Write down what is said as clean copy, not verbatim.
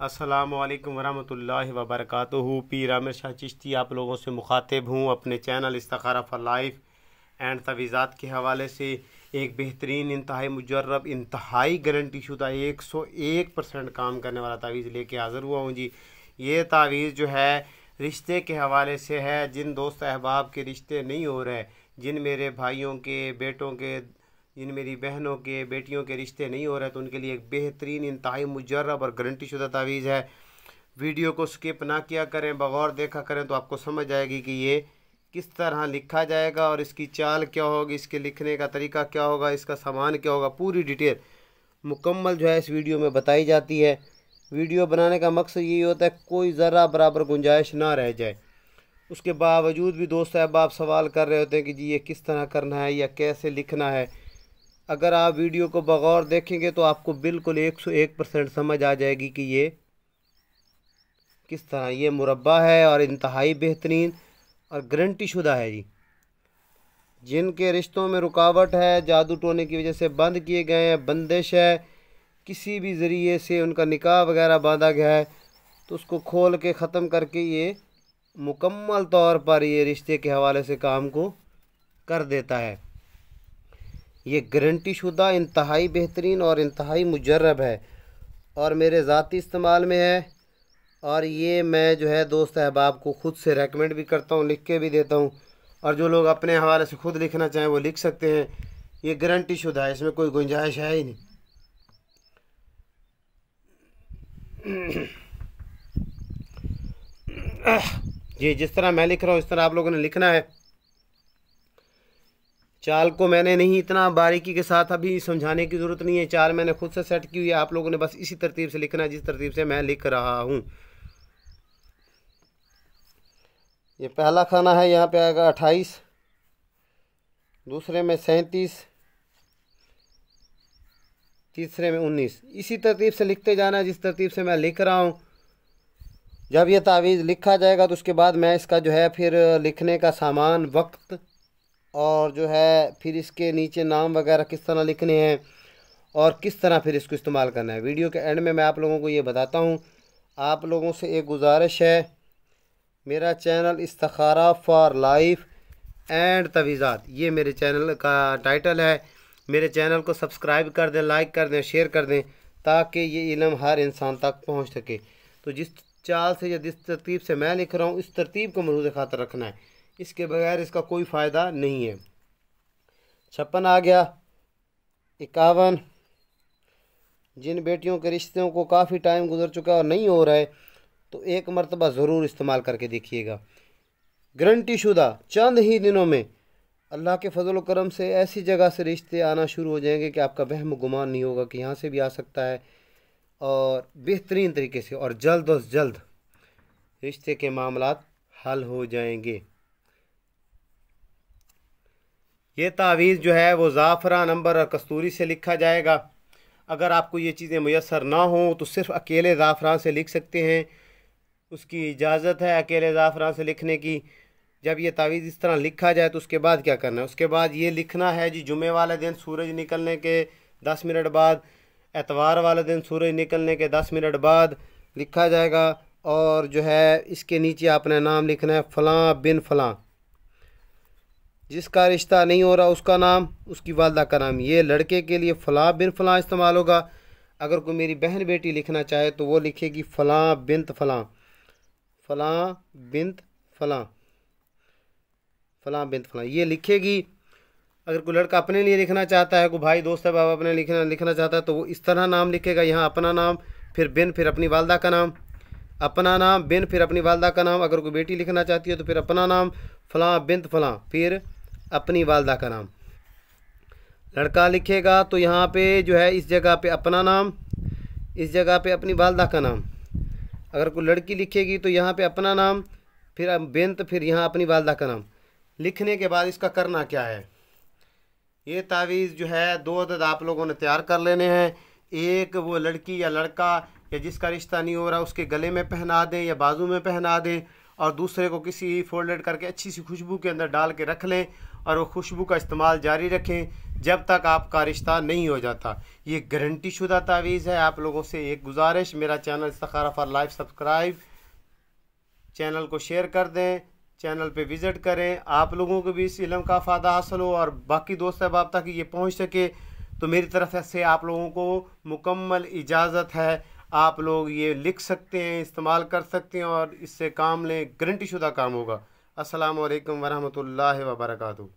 अस्सलामुअलैकुम वरहमतुल्लाहि वबरकातुहू। पीर आमिर शाह चिश्ती आप लोगों से मुखातिब हूँ अपने चैनल इस्तिखारा फॉर लाइफ एंड तवीज़ात के हवाले से। एक बेहतरीन, इंतहाई मुजर्रब, इंतहाई गारंटी शुदा 101% काम करने वाला तावीज़ लेके हाज़िर हुआ हूँ जी। ये तावीज़ जो है रिश्ते के हवाले से है। जिन दोस्त अहबाब के रिश्ते नहीं हो रहे, जिन मेरे भाइयों के बेटों के, जिन मेरी बहनों के बेटियों के रिश्ते नहीं हो रहे, तो उनके लिए एक बेहतरीन, इंतहाई मुजर्रब और गारंटी शुदा तावीज़ है। वीडियो को स्किप ना किया करें, बगौर देखा करें तो आपको समझ आएगी कि ये किस तरह लिखा जाएगा और इसकी चाल क्या होगी, इसके लिखने का तरीका क्या होगा, इसका सामान क्या होगा। पूरी डिटेल मुकम्मल जो है इस वीडियो में बताई जाती है। वीडियो बनाने का मकसद यही होता है कोई ज़रा बराबर गुंजाइश ना रह जाए। उसके बावजूद भी दोस्त अहबाब सवाल कर रहे होते हैं कि जी ये किस तरह करना है या कैसे लिखना है। अगर आप वीडियो को बगौर देखेंगे तो आपको बिल्कुल 101% समझ आ जाएगी कि ये किस तरह ये मुरब्बा है और इंतहाई बेहतरीन और गारंटी शुदा है जी। जिनके रिश्तों में रुकावट है, जादू टोने की वजह से बंद किए गए हैं, बंदिश है, किसी भी ज़रिए से उनका निकाह वगैरह बांधा गया है, तो उसको खोल के ख़त्म करके ये मुकम्मल तौर पर ये रिश्ते के हवाले से काम को कर देता है। ये गारंटी शुदा, इंतहाई बेहतरीन और इंतहाई मुजर्रब है और मेरे ज़ाती इस्तेमाल में है। और ये मैं जो है दोस्त अहबाब को ख़ुद से रेकमेंड भी करता हूँ, लिख के भी देता हूँ। और जो लोग अपने हवाले से ख़ुद लिखना चाहें वो लिख सकते हैं। ये गारंटी शुदा है, इसमें कोई गुंजाइश है ही नहीं। जी जिस तरह मैं लिख रहा हूँ इस तरह आप लोगों ने लिखना है। चाल को मैंने नहीं इतना बारीकी के साथ अभी समझाने की ज़रूरत नहीं है, चाल मैंने खुद से सेट की हुई है। आप लोगों ने बस इसी तरतीब से लिखना है जिस तरतीब से मैं लिख रहा हूँ। ये पहला खाना है, यहाँ पे आएगा 28, दूसरे में 37, तीसरे में 19। इसी तरतीब से लिखते जाना है जिस तरतीब से मैं लिख रहा हूँ। जब ये तावीज़ लिखा जाएगा तो उसके बाद मैं इसका जो है फिर लिखने का सामान, वक्त और जो है फिर इसके नीचे नाम वगैरह किस तरह लिखने हैं और किस तरह फिर इसको इस्तेमाल करना है। वीडियो के एंड में मैं आप लोगों को ये बताता हूँ। आप लोगों से एक गुजारिश है, मेरा चैनल इस्तिखारा फॉर लाइफ एंड तवीज़ात, ये मेरे चैनल का टाइटल है। मेरे चैनल को सब्सक्राइब कर दें, लाइक कर दें, शेयर कर दें, ताकि ये इल्म हर इंसान तक पहुँच सके। तो जिस चाल से या जिस तरतीब से मैं लिख रहा हूँ इस तरतीब को मरूज़ खातर रखना है, इसके बगैर इसका कोई फ़ायदा नहीं है। 56 आ गया, 51। जिन बेटियों के रिश्तों को काफ़ी टाइम गुजर चुका और नहीं हो रहा है तो एक मरतबा ज़रूर इस्तेमाल करके देखिएगा। गारंटी शुदा चंद ही दिनों में अल्लाह के फजल व करम से ऐसी जगह से रिश्ते आना शुरू हो जाएंगे कि आपका वहम गुमान नहीं होगा कि यहाँ से भी आ सकता है। और बेहतरीन तरीके से और जल्द अज जल्द रिश्ते के मामलात हल हो जाएंगे। ये तावीज़ जो है वो ज़ाफ़रान, अंबर और कस्तूरी से लिखा जाएगा। अगर आपको ये चीज़ें मुयस्सर ना हो तो सिर्फ़ अकेले ज़ाफ़रान से लिख सकते हैं, उसकी इजाज़त है अकेले ज़ाफ़रान से लिखने की। जब ये तावीज़ इस तरह लिखा जाए तो उसके बाद क्या करना है, उसके बाद ये लिखना है जी जुमे वाले दिन सूरज निकलने के 10 मिनट बाद, एतवार वाले दिन सूरज निकलने के 10 मिनट बाद लिखा जाएगा। और जो है इसके नीचे आपने नाम लिखना है फ़लाँ बिन फ़लाँ। जिसका रिश्ता नहीं हो रहा उसका नाम, उसकी वालदा का नाम। ये लड़के के लिए फ़लाँ बिन फ़लाँ इस्तेमाल होगा। अगर कोई मेरी बहन बेटी लिखना चाहे तो वो लिखेगी फ़लाँ बिन्त फ़लाँ, फ़लाँ बिन्त फ़लाँ, फ़लाँ बिन्त फ़लाँ, ये लिखेगी। अगर कोई लड़का अपने लिए लिखना चाहता है, कोई भाई दोस्त है बाबा अपने लिखना चाहता है तो वो इस तरह नाम लिखेगा। यहाँ अपना नाम, फिर बिन, फिर अपनी वालदा का नाम, अपना नाम बिन, फिर अपनी वालदा का नाम। अगर कोई बेटी लिखना चाहती है तो फिर अपना नाम फ़लाँ बिन्त फ़लाँ, फिर अपनी वालदा का नाम। लड़का लिखेगा तो यहाँ पे जो है इस जगह पे अपना नाम, इस जगह पे अपनी वालदा का नाम। अगर कोई लड़की लिखेगी तो यहाँ पे अपना नाम, फिर बिन्त, फिर यहाँ अपनी वालदा का नाम। लिखने के बाद इसका करना क्या है, ये तावीज़ जो है 2 अदद आप लोगों ने तैयार कर लेने हैं। एक वो लड़की या लड़का या जिसका रिश्ता नहीं हो रहा उसके गले में पहना दें या बाजू में पहना दें, और दूसरे को किसी फोल्डेड करके अच्छी सी खुशबू के अंदर डाल के रख लें और वो खुशबू का इस्तेमाल जारी रखें जब तक आपका रिश्ता नहीं हो जाता। ये गारंटी शुदा तावीज़ है। आप लोगों से एक गुजारिश, मेरा चैनल इस्तिखारा फॉर लाइफ सब्सक्राइब, चैनल को शेयर कर दें, चैनल पे विज़िट करें। आप लोगों को भी इस इल्म का फ़ायदा हासिल हो और बाकी दोस्त अहबाब तक ये पहुँच सके, तो मेरी तरफ से आप लोगों को मुकम्मल इजाज़त है। आप लोग ये लिख सकते हैं, इस्तेमाल कर सकते हैं और इससे काम लें, गारंटी शुदा काम होगा। अस्सलामु अलैकुम वरहमतुल्लाहि वबरकातुहू।